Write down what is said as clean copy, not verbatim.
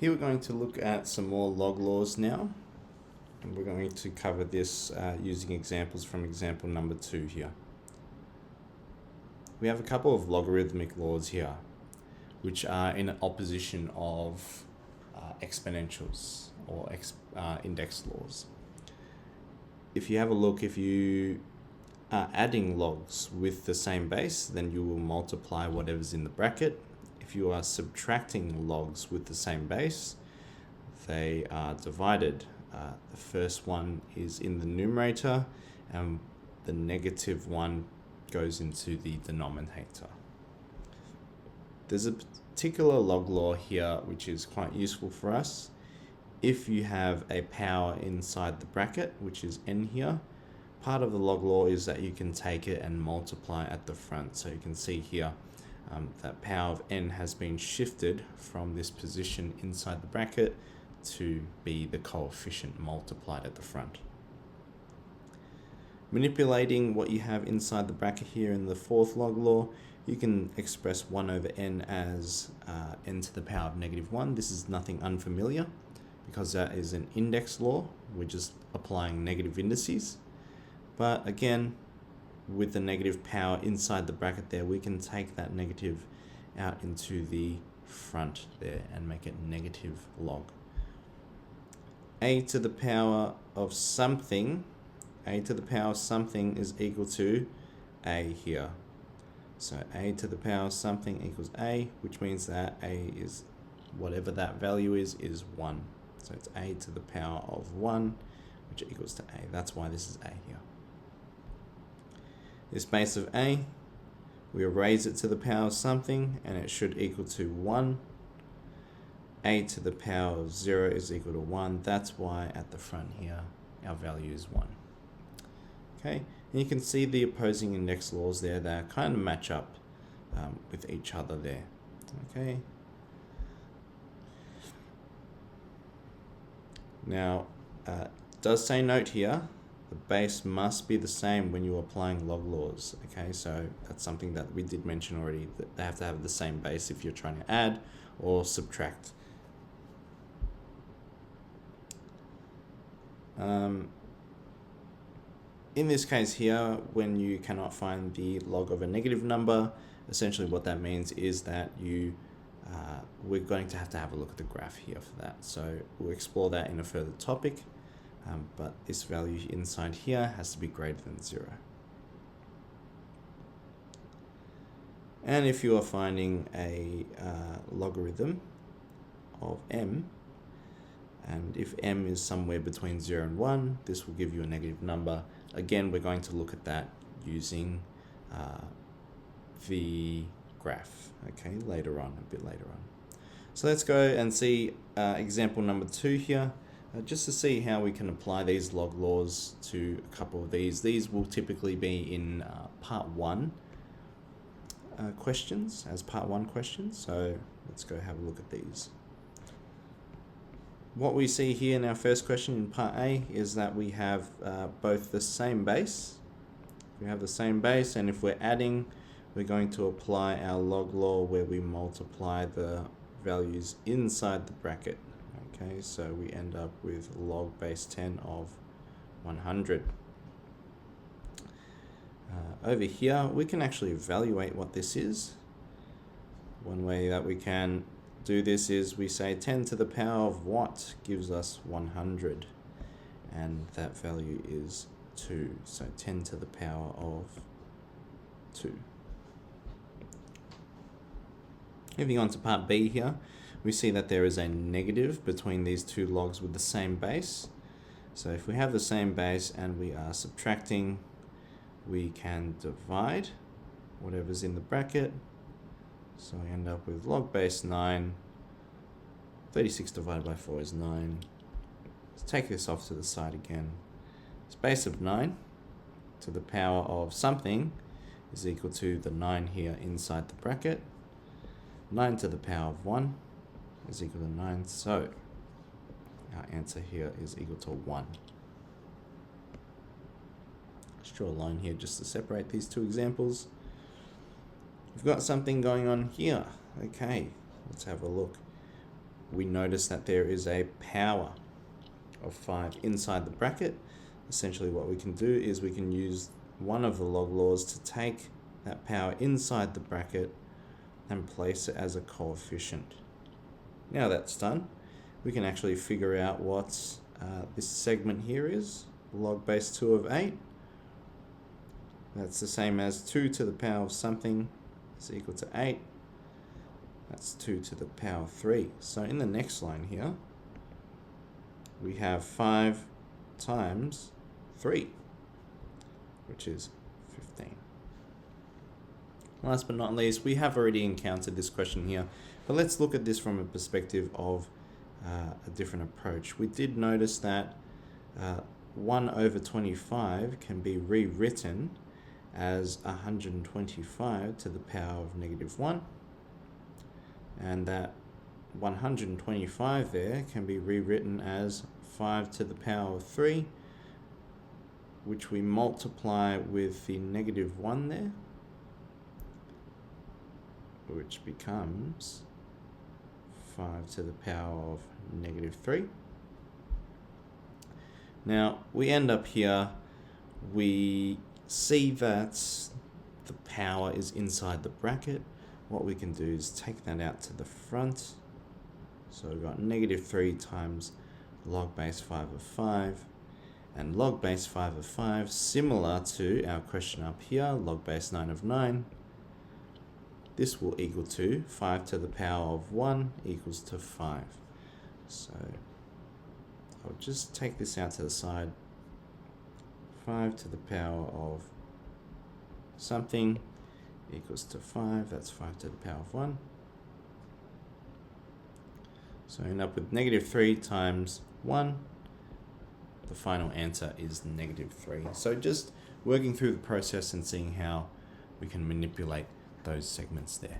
Here we're going to look at some more log laws now, and we're going to cover this using examples from example number 2 here. We have a couple of logarithmic laws here, which are in opposition of exponentials or index laws. If you have a look, if you are adding logs with the same base, then you will multiply whatever's in the bracket. If you are subtracting logs with the same base, they are divided. The first one is in the numerator and the negative one goes into the denominator. There's a particular log law here which is quite useful for us. If you have a power inside the bracket, which is n here, part of the log law is that you can take it and multiply at the front. So you can see here that power of n has been shifted from this position inside the bracket to be the coefficient multiplied at the front. Manipulating what you have inside the bracket here in the fourth log law, you can express 1 over n as n to the power of -1. This is nothing unfamiliar because that is an index law. We're just applying negative indices. But again, with the negative power inside the bracket there, we can take that negative out into the front there and make it negative log. A to the power of something, a to the power of something is equal to a here. So a to the power of something equals a, which means that a is, whatever that value is 1. So it's a to the power of 1, which equals to a. That's why this is a here. This base of a, we raise it to the power of something, and it should equal to 1. A to the power of 0 is equal to 1. That's why at the front here, our value is 1. Okay, and you can see the opposing index laws there that kind of match up with each other there. Okay. Now, does say note here, the base must be the same when you're applying log laws. Okay, so that's something that we did mention already, that they have to have the same base if you're trying to add or subtract. In this case here, when you cannot find the log of a negative number, essentially what that means is that we're going to have a look at the graph here for that. So we'll explore that in a further topic, but this value inside here has to be greater than 0. And if you are finding a logarithm of m, and if m is somewhere between 0 and 1, this will give you a negative number. Again, we're going to look at that using the graph, okay, later on, a bit later on. So let's go and see example number 2 here, just to see how we can apply these log laws to a couple of these. These will typically be in part 1 questions, as part 1 questions. So let's go have a look at these. What we see here in our first question in part A is that we have both the same base. We have the same base, and if we're adding, we're going to apply our log law where we multiply the values inside the bracket. Okay, so we end up with log base 10 of 100. Over here, we can actually evaluate what this is. One way that we can do this is we say 10 to the power of what gives us 100, and that value is 2. So 10 to the power of 2. Moving on to part B here, we see that there is a negative between these two logs with the same base. So if we have the same base and we are subtracting, we can divide whatever's in the bracket. So we end up with log base 9. 36 divided by 4 is 9. Let's take this off to the side again. This base of 9 to the power of something is equal to the 9 here inside the bracket. 9 to the power of 1 is equal to 9. So our answer here is equal to 1. Let's draw a line here just to separate these two examples. We've got something going on here. Okay, let's have a look. we notice that there is a power of 5 inside the bracket. Essentially what we can do is we can use one of the log laws to take that power inside the bracket and place it as a coefficient. Now that's done, we can actually figure out what this segment here is. Log base 2 of 8. That's the same as 2 to the power of something is equal to 8. That's 2 to the power of 3. So in the next line here, we have 5 times 3, which is 15. Last but not least, we have already encountered this question here, but let's look at this from a perspective of a different approach. We did notice that 1 over 25 can be rewritten as 125 to the power of negative 1, and that 125 there can be rewritten as 5 to the power of 3, which we multiply with the negative 1 there, which becomes 5 to the power of negative 3. Now we end up here, we see that the power is inside the bracket. What we can do is take that out to the front. So we've got negative 3 times log base 5 of 5. And log base 5 of 5, similar to our question up here, log base 9 of 9. This will equal to 5 to the power of 1 equals to 5. So I'll just take this out to the side. 5 to the power of something equals to 5. That's 5 to the power of 1. So I end up with negative 3 times 1. The final answer is negative 3. So just working through the process and seeing how we can manipulate those segments there.